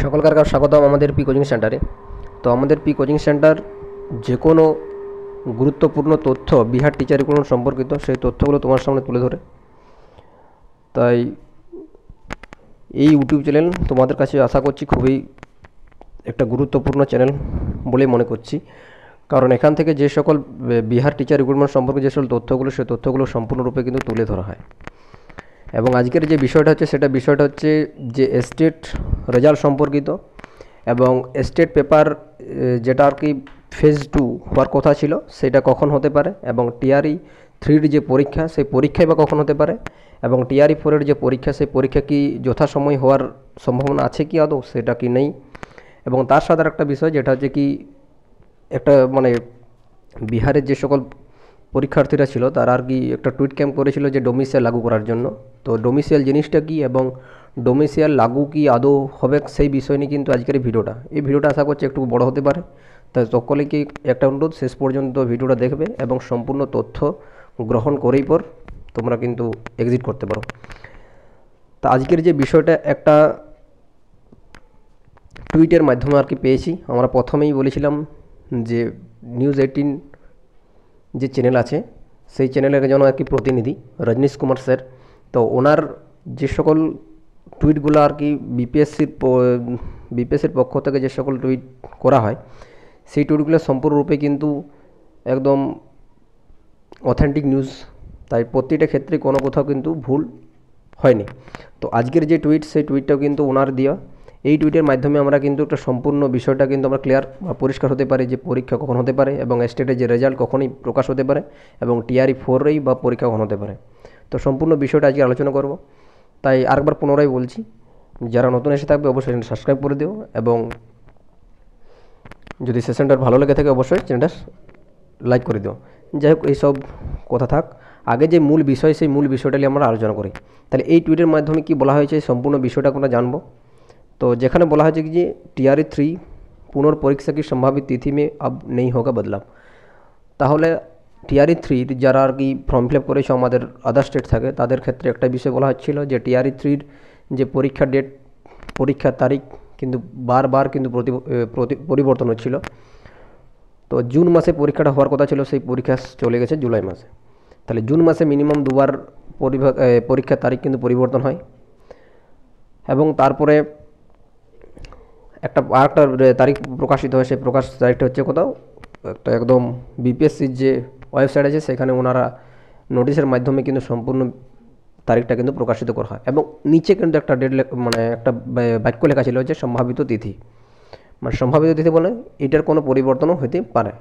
সকলকার স্বাগতম আমাদের P coaching সেন্টারে। তো আমাদের পি কোচিং সেন্টার যে কোনো গুরুত্বপূর্ণ তথ্য বিহার টিচার রিক্রুটমেন্ট সম্পর্কিত সেই তথ্যগুলো তোমার সামনে তুলে ধরে। তাই এই ইউটিউব চ্যানেল তোমাদের কাছে আশা করছি খুবই একটা গুরুত্বপূর্ণ চ্যানেল বলেই মনে করছি, কারণ এখান থেকে যে সকল বিহার টিচার রিক্রুটমেন্ট সম্পর্কে যে সকল তথ্যগুলো সেই তথ্যগুলো সম্পূর্ণরূপে কিন্তু তুলে ধরা হয়। এবং আজকের যে বিষয়টা হচ্ছে যে স্টেট রেজাল্ট সম্পর্কিত এবং স্টেট পেপার যেটা আর কি ফেজ 2 হওয়ার কথা ছিল সেটা কখন হতে পারে, এবং টিআরই 3-র যে পরীক্ষা সেই পরীক্ষাই বা কখন হতে পারে, এবং টিআরই 4-এর যে পরীক্ষা সেই পরীক্ষা কি যথাসময় হওয়ার সম্ভাবনা আছে কি আদৌ সেটা কি নেই। এবং তার সাথে একটা বিষয় যেটা হচ্ছে কি একটা মানে বিহারের যে সকল পরীক্ষার্থীরা ছিল তারা আর কি একটা টুইট ক্যাম্প করেছিল যে ডোমিসাইল লাগু করার জন্য। তো ডোমিসাইল জিনিসটা কি এবং ডোমিসাইল লাগু কি আদৌ হবে সেই বিষয় নিয়ে কিন্তু আজকের এই ভিডিওটা আশা করছি একটু বড় হতে পারে। তাই সকলেকে একটা অনুরোধ, শেষ পর্যন্ত ভিডিওটা দেখবে এবং সম্পূর্ণ তথ্য গ্রহণ করেই পর তোমরা কিন্তু এক্সিট করতে পারো। তা আজকের যে বিষয়টা একটা টুইটের মাধ্যমে আর কি পেয়েছি। আমরা প্রথমেই বলেছিলাম যে নিউজ 18 যে চ্যানেল আছে সেই চ্যানেলের জন্য আর কি প্রতিনিধি রজনীশ কুমার স্যার, তো ওনার যে সকল টুইটগুলো আর কি বিপিএসসির পক্ষ থেকে যে সকল টুইট করা হয় সেই টুইটগুলো সম্পূর্ণরূপে কিন্তু একদম অথেন্টিক নিউজ, তাই প্রতিটা ক্ষেত্রে কোনো কোথাও কিন্তু ভুল হয়নি। তো আজকের যে টুইট সেই টুইটটাও কিন্তু ওনার দেওয়া। এই টুইটের মাধ্যমে আমরা কিন্তু একটা সম্পূর্ণ বিষয়টা কিন্তু আমরা ক্লিয়ার বা পরিষ্কার হতে পারি যে পরীক্ষা কখন হতে পারে এবং স্টেটের যে রেজাল্ট কখনই প্রকাশ হতে পারে এবং টিআরই 4-এই বা পরীক্ষা কখন হতে পারে। তো সম্পূর্ণ বিষয়টা আজকে আলোচনা করব। তাই আরেকবার পুনরায় বলছি, যারা নতুন এসে থাকবে অবশ্যই চ্যানেলটা সাবস্ক্রাইব করে দিও, এবং যদি সেশনটা ভালো লেগে থাকে অবশ্যই চ্যানেলটা লাইক করে দিও। যাই হোক, এইসব কথা থাক, আগে যে মূল বিষয় সেই মূল বিষয়টা নিয়ে আমরা আলোচনা করি। তাহলে এই টুইটের মাধ্যমে কি বলা হয়েছে সম্পূর্ণ বিষয়টা আমরা জানবো। तो যেখানে বলা হয়েছে कि टीआरई 3 पुनर्परीक्षा की संभावित तिथि में अब नहीं होगा बदलाव। তাহলে টিআরই 3 যারা আর কি ফর্ম ফিল আপ করেছে আমাদের আদার স্টেট থাকে তাদের ক্ষেত্রে একটা বিষয় বলা হচ্ছিল যে টিআরই 3-র যে পরীক্ষার ডেট, পরীক্ষার তারিখ কিন্তু বারবার কিন্তু পরিবর্তন হচ্ছিল। তো জুন মাসে পরীক্ষাটা হওয়ার কথা ছিল, সেই পরীক্ষা চলে গেছে জুলাই মাসে। তাহলে জুন মাসে মিনিমাম দুবার পরীক্ষার তারিখ কিন্তু পরিবর্তন হয়। এবং তারপরে আরেকটা তারিখ প্রকাশিত হয়, সেই প্রকাশ তারিখটা হচ্ছে কোথাও একটা একদম বিপিএসসির যে ওয়েবসাইট আছে সেখানে ওনারা নোটিশের মাধ্যমে কিন্তু সম্পূর্ণ তারিখটা কিন্তু প্রকাশিত করা হয়। এবং নিচে কিন্তু একটা মানে একটা বাক্য লেখা ছিল যে সম্ভাবিত তিথি, মানে সম্ভাবিত তিথি বলে এটার কোনো পরিবর্তনও হতে পারে।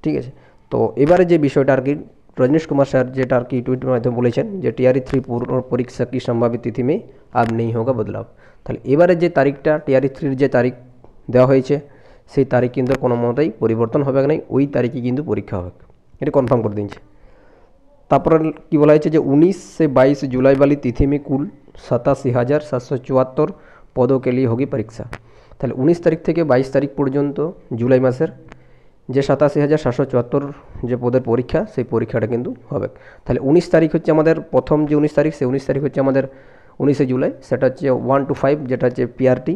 ঠিক আছে, তো এবারে যে বিষয়টা আর কি रजनीश कुमार सर যেটা আর কি টুইটের মাধ্যমে বলেছেন যে টিআরই 3 पूर्ण परीक्षा की संभावित तिथि में अब नहीं होगा बदलाव। তাহলে এবারে যে তারিখটা টিআরই 3-র যে তারিখ দেওয়া হয়েছে সেই তারিখ কিন্তু কোনো মতেই পরিবর্তন হবে না, ওই তারিখে কিন্তু পরীক্ষা হবে, এটা কনফার্ম করে দিয়েছে। তারপরে কি বলা হয়েছে যে 19 से 22 जुलाई वाली तिथि में कुल 87,774 पदों के लिए होगी परीक्षा। তাহলে 19 তারিখ থেকে 22 তারিখ পর্যন্ত জুলাই মাসের যে 87,774 যে পদের পরীক্ষা সেই পরীক্ষাটা কিন্তু হবে। তাহলে 19 তারিখ হচ্ছে আমাদের প্রথম যে 19 তারিখ, সেই 19 তারিখ হচ্ছে আমাদের 19শে জুলাই, সেটা হচ্ছে 1 to 5 যেটা হচ্ছে পিআরটি,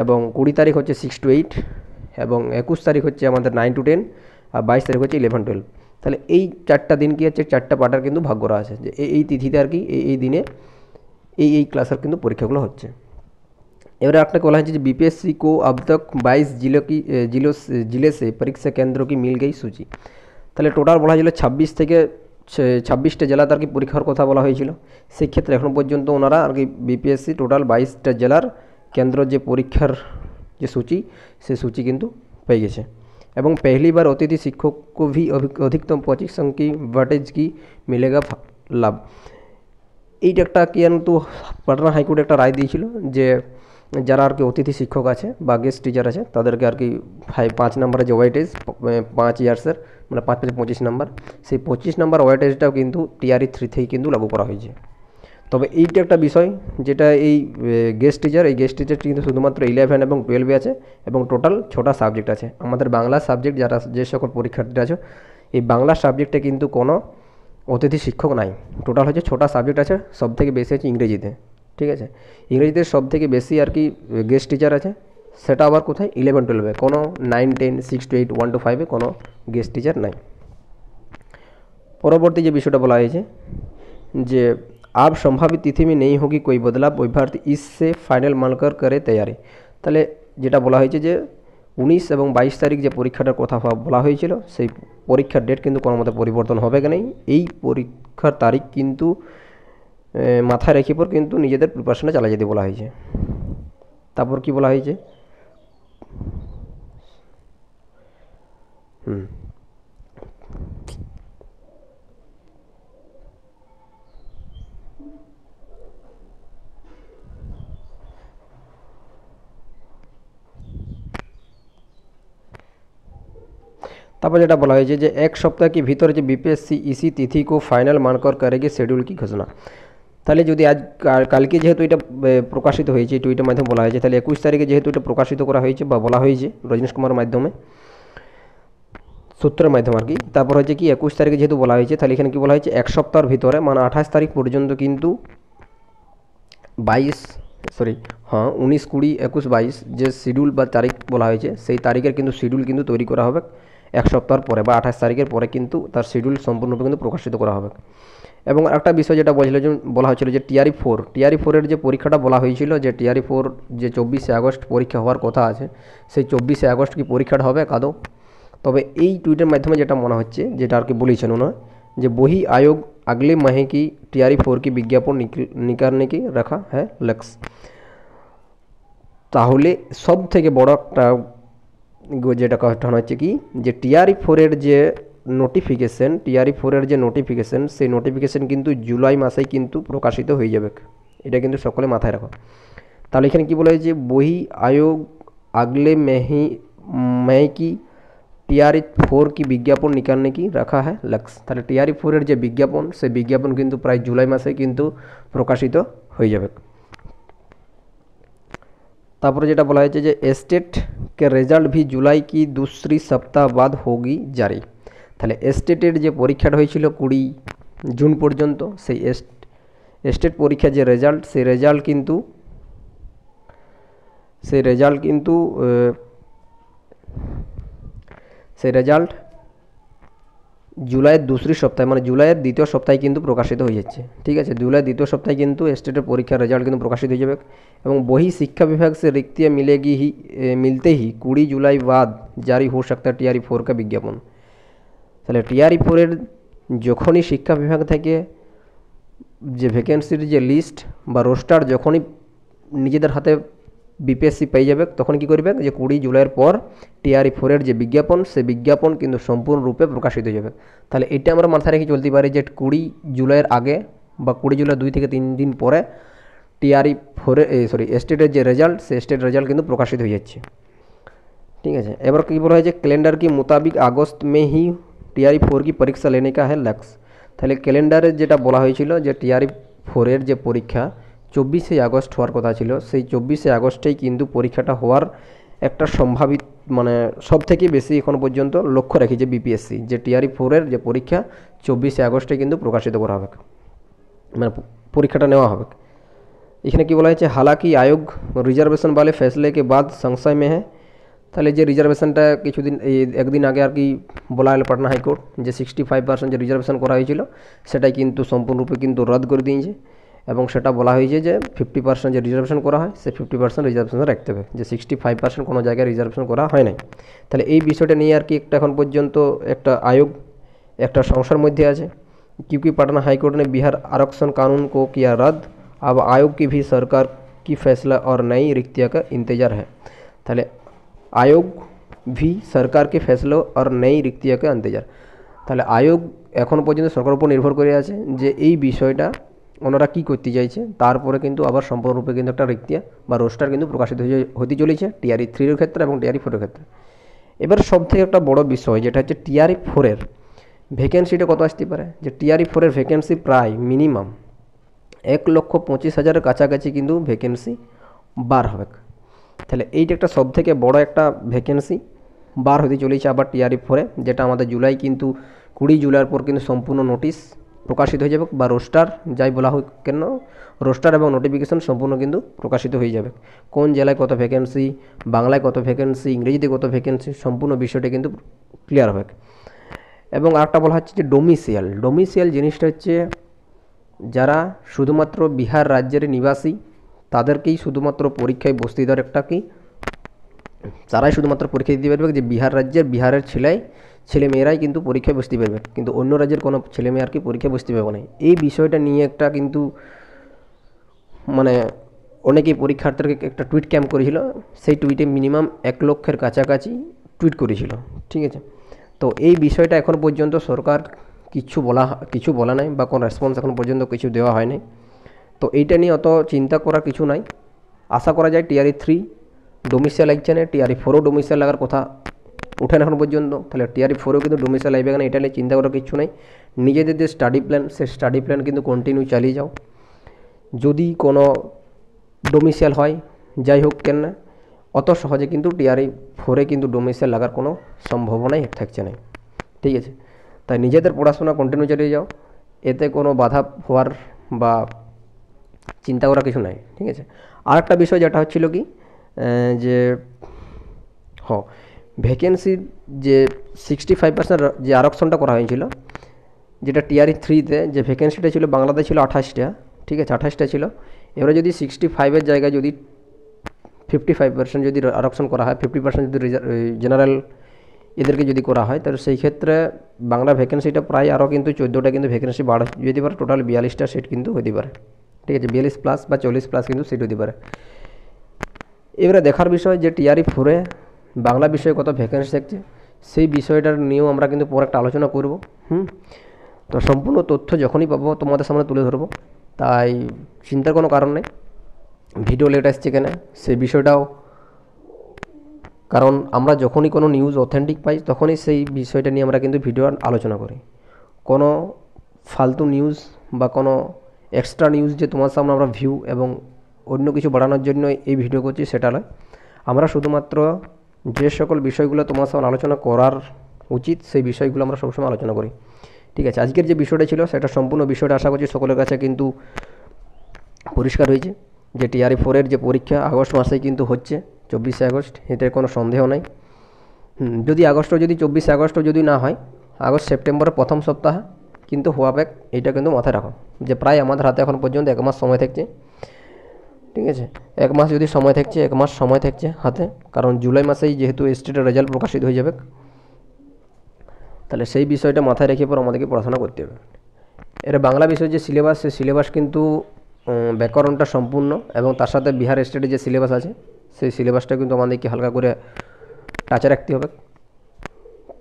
এবং 20 তারিখ হচ্ছে 6 to 8, এবং 21 তারিখ হচ্ছে আমাদের 9 to 10, আর 22 তারিখ হচ্ছে 11 to 12। তাহলে এই চারটা দিন কি হচ্ছে, চারটা পার্টার কিন্তু ভাগ করা আছে যে এই তিথিতে আর কি এই দিনে এই ক্লাসের কিন্তু পরীক্ষাগুলো হচ্ছে। एवं आपने बोला है बीपीएससी को अब तक 22 जिले से परीक्षा केंद्रों की मिल गई सूची। তাহলে টোটাল বলা হয়েছিল 26 থেকে 26টা জেলাতে আর কি পরীক্ষার কথা বলা হয়েছিল। সেই ক্ষেত্রে এখন পর্যন্ত ওনারা আর কি বিপিএসসি টোটাল 22টা জেলার কেন্দ্র যে পরীক্ষার যে सूची সেই सूची কিন্তু পেয়ে গেছে। এবং पहली बार अतिथि शिक्षक को भी अधिकतम 25 अंक की वेटेज की मिलेगा लाभ। এইটা একটা কিন্তু পাটনা হাইকোর্ট একটা রায় দিয়েছিল যে যারা আর কি অতিথি শিক্ষক আছে বা গেস্ট টিচার আছে তাদেরকে আর কি 5 নম্বরের যে ওয়েটেজ 5 ইয়ার্সের মানে 5 থেকে 25 নম্বর, সেই 25 নম্বর ওয়েটেজটাও কিন্তু টিআরই 3 থেকে কিন্তু লাগু করা হয়েছে। তবে এইটা একটা বিষয় যেটা এই গেস্ট টিচারটি কিন্তু শুধুমাত্র 11 এবং 12 আছে, এবং টোটাল 6টা সাবজেক্ট আছে। আমাদের বাংলা সাবজেক্ট যারা যে সকল পরীক্ষার্থীরা আছে এই বাংলা সাবজেক্টে কিন্তু কোনো অতিথি শিক্ষক নাই। টোটাল হচ্ছে 6টা সাবজেক্ট আছে, সব থেকে বেশি আছে ইংরেজিতে। ঠিক আছে। ইংরেজিতে সব থেকে বেশি আর কি গেস্ট টিচার আছে, সেটা আবার কোথায় 11-12, কোনো 9-10, 6-8, 1-5 কোনো গেস্ট টিচার নাই। পরবর্তী যে বিষয়টা বলা হয়েছে যে अब संभावित तिथि में नहीं होगी कोई बदलाव, अभ्यर्थी इससे फाइनल मानकर करे तैयारी। তাহলে যেটা বলা হয়েছে যে 19 এবং 22 তারিখ যে পরীক্ষাটার কথা বলা হয়েছিল, সেই পরীক্ষার ডেট কিন্তু কোনো মতে পরিবর্তন হবে কি নেই, এই পরীক্ষার তারিখ কিন্তু মাথায় রেখে পর কিন্তু নিজেদের প্রিপারেশনে চালিয়ে যেতে বলা হয়েছে। তারপর কি বলা হয়েছে, তারপর যেটা বলা হয়েছে যে এক সপ্তাহ के भीतर যে बीपीएससी इसी तिथि को फाइनल मानकर करेगी शेड्यूल की घोषणा। তাহলে যদি আজ কালকে যেহেতু এটা প্রকাশিত হয়েছে, টুইটার মাধ্যমে বলা হয়েছে, তাহলে 21 তারিখে যেহেতু এটা প্রকাশিত করা হয়েছে বা বলা হয়েছে রজনীশ কুমার মাধ্যমে, সূত্রের মাধ্যমে আর কি। তারপর হচ্ছে কি 21 তারিখে যেহেতু বলা হয়েছে, তাহলে এখানে কি বলা হয়েছে এক সপ্তাহের ভিতরে মানে 28 তারিখ পর্যন্ত কিন্তু 19, 20, 21, 22 যে শিডিউল বা তারিখ বলা হয়েছে, সেই তারিখের কিন্তু শিডিউল কিন্তু তৈরি করা হবে এক সপ্তাহের পরে বা 28 তারিখের পরে কিন্তু তার শিডিউল সম্পূর্ণরূপে কিন্তু প্রকাশিত করা হবে। এবং একটা বিষয় যেটা বলা হয়েছিল যে টিআরই 4 যে পরীক্ষাটা বলা হয়েছিল যে টিআরই 4 যে 24শে আগস্ট পরীক্ষা হওয়ার কথা আছে, সেই 24শে আগস্ট কি পরীক্ষাটা হবে কাদো। তবে এই টুইটের মাধ্যমে যেটা মনে হচ্ছে, যেটা আর কি বলেছেন ওনারা, যে বহি আয়োগ अगले माह की টিআরই 4 की विज्ञापन निकालने की रखा है लक्ष्य। তাহলে সব থেকে বড় একটা যেটা কথা হচ্ছে কি যে টিআরই 4 যে নোটিফিকেশন, সেই নোটিফিকেশন কিন্তু জুলাই মাসেই কিন্তু প্রকাশিত হয়ে যাবে, এটা কিন্তু সকলে মাথায় রাখো। তাহলে এখানে কি বলা হয়েছে, বহি আয়োগ আগলে মে কি টিআরই 4 की विज्ञापन निकालने की रखा है लक्ष्य। তাহলে টিআরই 4 যে বিজ্ঞাপন, সেই বিজ্ঞাপন কিন্তু প্রায় জুলাই মাসে কিন্তু প্রকাশিত হয়ে যাবে। তারপরে যেটা বলা হয়েছে যে স্টেট के रिजल्ट भी जुलाई की दूसरी सप्ताह बाद होगी जारी। তাহলে স্টেটের যে পরীক্ষাটা হয়েছিল 20 জুন পর্যন্ত, সেই স্টেট পরীক্ষার যে রেজাল্ট, সেই রেজাল্ট জুলাইয়ের दूसरी সপ্তাহে মানে জুলাইয়ের দ্বিতীয় সপ্তাহে কিন্তু প্রকাশিত হয়ে যাচ্ছে। ঠিক আছে, জুলাইয়ের দ্বিতীয় সপ্তাহে কিন্তু স্টেটের পরীক্ষার রেজাল্ট কিন্তু প্রকাশিত হয়ে যাবে। এবং বহি শিক্ষা বিভাগ से रिक्तियाँ मिलते ही 20 जुलाई बाद जारी हो सकता है টিআরই 4 का विज्ञापन। তাহলে টিআরই 4 যখনই শিক্ষা বিভাগ থেকে যে ভ্যাকেন্সির যে লিস্ট বা রোস্টার যখনই নিজেদের হাতে বিপিএসসি পেয়ে যাবে, তখন কি করবে যে 20 জুলাইয়ের পর টিআরই 4 যে বিজ্ঞাপন, সে বিজ্ঞাপন কিন্তু সম্পূর্ণরূপে প্রকাশিত হয়ে যাবে। তাহলে এটা আমরা মাথায় রেখে চলতে পারি যে 20 জুলাইয়ের আগে বা 20 জুলাই 2 থেকে 3 দিন পরে স্টেটের যে রেজাল্ট, সেই স্টেট রেজাল্ট কিন্তু প্রকাশিত হয়ে যাচ্ছে। ঠিক আছে, এবার কি বলা হয়েছে ক্যালেন্ডার কি মোতাबिक আগস্ট মে হি টিআরই 4 की परीक्षा लेने का है लक्ष्य। তাহলে ক্যালেন্ডারে যেটা বলা হয়েছিল যে টিআরই 4 যে পরীক্ষা 24শে আগস্ট হওয়ার কথা ছিল, সেই 24শে আগস্টেই কিন্তু পরীক্ষাটা হওয়ার একটা সম্ভাবিত মানে সব থেকে বেশি এখন পর্যন্ত লক্ষ্য রেখেছে বিপিএসসি, যে টিআরই 4 যে পরীক্ষা 24শে আগস্টে কিন্তু প্রকাশিত করা হবে, মানে পরীক্ষাটা নেওয়া হবে। এখানে কি বলা হয়েছে, हालांकि आयोग रिजर्वेशन वाले फैसले के बाद संशय में है। তাহলে যে রিজার্ভেশনটা কিছুদিন একদিন আগে আর কি বলা হলো পাটনা হাইকোর্ট, যে 65% যে রিজার্ভেশন করা হয়েছিল সেটাই কিন্তু সম্পূর্ণরূপে কিন্তু রদ করে দিয়েছে। এবং সেটা বলা হয়েছে যে 50% যে রিজার্ভেশন করা হয়, সে 50% রিজার্ভেশন রাখতে হবে, যে 65% কোনো জায়গায় রিজার্ভেশন করা হয় নাই। তাহলে এই বিষয়টা নিয়ে আর কি একটা এখন পর্যন্ত একটা আয়োগ একটা সংশয়ের মধ্যে আছে, क्योंकि पटना हाईकोर्ट ने बिहार आरक्षण कानून को किया रद्द, अब आयोग की भी सरकार की फैसला और नई रिक्तियाँ का इंतजार है। তাহলে आयोग भी सरकार के फैसलों और नई रिक्तियों का इंतजार। তাহলে আয়োগ এখন পর্যন্ত সরকারের উপর নির্ভর করে আছে যে এই বিষয়টা ওনারা কী করতে চাইছে, তারপরে কিন্তু আবার সম্পূর্ণরূপে কিন্তু একটা রিক্তিয়া বা রোস্টার কিন্তু প্রকাশিত হতে চলেছে টিআরই 3 ক্ষেত্রে এবং টিআরই 4 ক্ষেত্রে। এবার সবথেকে একটা বড় বিষয় যেটা হচ্ছে টিআরই 4 ভ্যাকেন্সিটা কত আসতে পারে, যে টিআরই 4 ভ্যাকেন্সি প্রায় মিনিমাম 1,25,000 কাছাকাছি কিন্তু ভ্যাকেন্সি বার হবে। তাহলে এইটা একটা সবথেকে বড় একটা ভ্যাকেন্সি বার হতে চলেছে আবার টিআরই 4, যেটা আমাদের জুলাই কিন্তু 20 জুলাইয়ের পর কিন্তু সম্পূর্ণ নোটিশ প্রকাশিত হয়ে যাবে, বা রোস্টার যাই বলা হোক কেন, রোস্টার এবং নোটিফিকেশন সম্পূর্ণ কিন্তু প্রকাশিত হয়ে যাবে। কোন জেলায় কত ভ্যাকেন্সি, বাংলায় কত ভ্যাকেন্সি, ইংরেজিতে কত ভ্যাকেন্সি, সম্পূর্ণ বিষয়টা কিন্তু ক্লিয়ার হবে। এবং আরেকটা বলা হচ্ছে যে ডোমিসিয়াল। ডোমিসিয়াল জিনিসটা হচ্ছে যারা শুধুমাত্র বিহার রাজ্যের নিবাসী তাদেরকেই শুধুমাত্র পরীক্ষায় বসতে দেওয়ার একটা কি, তারাই শুধুমাত্র পরীক্ষা দিতে পারবে, যে বিহার রাজ্যের বিহারের ছেলেমেয়েরাই কিন্তু পরীক্ষায় বসতে পারবে, কিন্তু অন্য রাজ্যের কোনো ছেলেমেয়ে আর কি পরীক্ষায় বসতে পারবে না। এই বিষয়টা নিয়ে একটা কিন্তু মানে অনেকেই পরীক্ষার্থীদেরকে একটা টুইট ক্যাম্প করেছিল, সেই টুইটে মিনিমাম 1 লক্ষের কাছাকাছি টুইট করেছিল, ঠিক আছে। তো এই বিষয়টা এখন পর্যন্ত সরকার কিছু বলা নাই, বা কোনো রেসপন্স এখন পর্যন্ত কিছু দেওয়া হয়নি। তো এইটা নিয়ে অত চিন্তা করার কিছু নাই। আশা করা যায় টিআরই 3 ডোমিসাইল লাগছে না, টিআরই 4ও ডোমিসাইল লাগার কথা উঠে না এখন পর্যন্ত, তাহলে টিআরই 4ও কিন্তু ডোমিসাইল লাগবে না, এটা নিয়ে চিন্তা করার কিছু নাই। নিজেদের যে স্টাডি প্ল্যান, সেই স্টাডি প্ল্যান কিন্তু কন্টিনিউ চালিয়ে যাও। যদি কোনো ডোমিসাইল হয় যাই হোক কেন না, অত সহজে কিন্তু টিআরই 4এ কিন্তু ডোমিসাইল লাগার কোনো সম্ভাবনাই থাকছে না, ঠিক আছে। তাই নিজেদের পড়াশোনা কন্টিনিউ চালিয়ে যাও, এতে কোনো বাধা হওয়ার বা চিন্তা করার কিছু নাই, ঠিক আছে। আর একটা বিষয় যেটা হচ্ছিল কি, যে ভ্যাকেন্সির যে 65% যে আরক্ষণটা করা হয়েছিল, যেটা টিআরই 3তে যে ভ্যাকেন্সিটা ছিল বাংলাতে ছিল 28টা, ঠিক আছে, 28টা ছিল। এবারে যদি 65-এর জায়গায় যদি 55% যদি আরক্ষণ করা হয়, 50% যদি জেনারেল এদেরকে যদি করা হয়, তাহলে সেই ক্ষেত্রে বাংলা ভ্যাকেন্সিটা প্রায় আরও কিন্তু 14টা কিন্তু ভ্যাকেন্সি বাড়া যেতে পারে, টোটাল 42টা সিট কিন্তু হতে পারে, ঠিক আছে, 42 প্লাস বা 40 প্লাস কিন্তু সিট হতে পারে। এবারে দেখার বিষয় যে টিআরই 4-এ বাংলা বিষয়ে কত ভ্যাকেন্সি থাকছে, সেই বিষয়টার নিয়েও আমরা কিন্তু পরে একটা আলোচনা করব। তো সম্পূর্ণ তথ্য যখনই পাবো তোমাদের সামনে তুলে ধরবো, তাই চিন্তার কোনো কারণ নেই। ভিডিও লেট আসছে কেন সেই বিষয়টাও, কারণ আমরা যখনই কোনো নিউজ অথেন্টিক পাই তখনই সেই বিষয়টা নিয়ে আমরা কিন্তু ভিডিও আলোচনা করি। কোনো ফালতু নিউজ বা কোনো এক্সট্রা নিউজ যে তোমার সামনে আমরা ভিউ এবং অন্য কিছু বাড়ানোর জন্য এই ভিডিও করছি সেটা নয়। আমরা শুধুমাত্র যে সকল বিষয়গুলো তোমার সামনে আলোচনা করার উচিত সেই বিষয়গুলো আমরা সবসময় আলোচনা করি, ঠিক আছে। আজকের যে বিষয়টা ছিল সেটা সম্পূর্ণ বিষয়টা আশা করছি সকলের কাছে কিন্তু পরিষ্কার হয়েছে, যে টিআরই 4-এর যে পরীক্ষা আগস্ট মাসেই কিন্তু হচ্ছে, 24শে আগস্ট, এতে কোনো সন্দেহ নাই। যদি 24শে আগস্টও যদি না হয়, সেপ্টেম্বরের প্রথম সপ্তাহে কিন্তু হওয়াবে, এইটা কিন্তু মাথায় রাখো, যে প্রায় আমাদের হাতে এখন পর্যন্ত 1 মাস সময় থাকছে, ঠিক আছে। 1 মাস যদি সময় থাকছে, 1 মাস সময় থাকছে হাতে, কারণ জুলাই মাসেই যেহেতু স্টেটের রেজাল্ট প্রকাশিত হয়ে যাবে, তাহলে সেই বিষয়টা মাথায় রেখে পর আমাদেরকে পড়াশোনা করতে হবে। এর বাংলা বিষয়ের যে সিলেবাস, সেই সিলেবাস কিন্তু ব্যাকরণটা সম্পূর্ণ, এবং তার সাথে বিহার স্টেটের যে সিলেবাস আছে সেই সিলেবাসটা কিন্তু আমাদেরকে হালকা করে টাচে রাখতে হবে,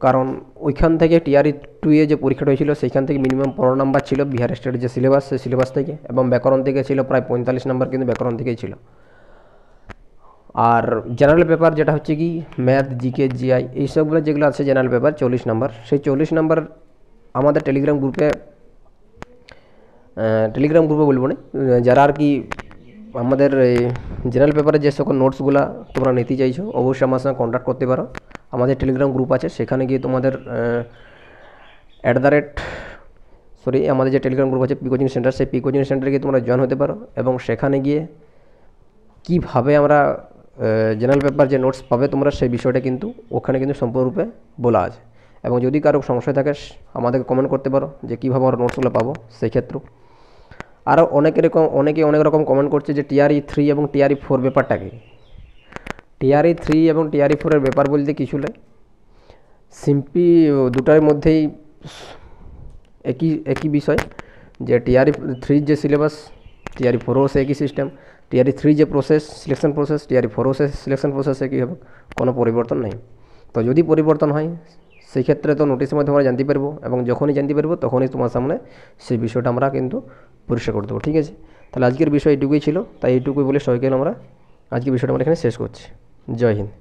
কারণ ওইখান থেকে টিআরই 2-এ যে পরীক্ষাটা হয়েছিল সেইখান থেকে মিনিমাম 15 নাম্বার ছিল বিহার স্টেটের যে সিলেবাস, সেই সিলেবাস থেকে, এবং ব্যাকরণ থেকে ছিল প্রায় 45 নাম্বার কিন্তু ব্যাকরণ থেকেই ছিল। আর জেনারেল পেপার যেটা হচ্ছে কি ম্যাথ, জিকে, জিআই, এই সবগুলো যেগুলো আছে জেনারেল পেপার 40 নাম্বার, সেই 40 নাম্বার আমাদের টেলিগ্রাম গ্রুপে বলবো না, যারা আর কি আমাদের এই জেনারেল পেপারে যে সকল নোটসগুলো তোমরা নিতে চাইছো অবশ্যই আমার সঙ্গে কন্ট্যাক্ট করতে পারো। আমাদের টেলিগ্রাম গ্রুপ আছে, সেখানে গিয়ে তোমাদের আমাদের যে টেলিগ্রাম গ্রুপ আছে পি কোচিং সেন্টার, সেই পি কোচিং সেন্টারে গিয়ে তোমরা জয়েন হতে পারো, এবং সেখানে গিয়ে কীভাবে আমরা জেনারেল পেপার যে নোটস পাবে তোমরা, সেই বিষয়টা কিন্তু ওখানে কিন্তু সম্পূর্ণরূপে বলা আছে। এবং যদি কারো সংশয় থাকে আমাদেরকে কমেন্ট করতে পারো যে কীভাবে আমরা নোটসগুলো পাবো, সেই ক্ষেত্রেও। আরও অনেকে অনেক রকম কমেন্ট করছে যে টিআরই 3 এবং টিআরই 4 ব্যাপারটা কি। টিআরই 3 এবং টিআরই 4-এর ব্যাপার বলতে কিছু নয়, সিম্পলি দুটার মধ্যেই একই বিষয়, যে টিআরই 3 যে সিলেবাস, টিআরই 4-ও সে একই সিস্টেম, টিআরই 3 যে সিলেকশন প্রসেস, টিআরই 4-ও সে সিলেকশন প্রসেস একই হবে, কোনো পরিবর্তন নেই। তো যদি পরিবর্তন হয় সেই ক্ষেত্রে তো নোটিশের মাধ্যমে আমরা জানতে পারবো, এবং যখনই জানতে পারবো তখনই তোমার সামনে সেই বিষয়টা আমরা কিন্তু পরিষ্কার করে দেবো, ঠিক আছে। তাহলে আজকের বিষয় এইটুকুই ছিল, তাই এইটুকুই বলে সবাইকে আমরা আজকের বিষয়টা আমরা এখানে শেষ করছি। জয় হিন্দ।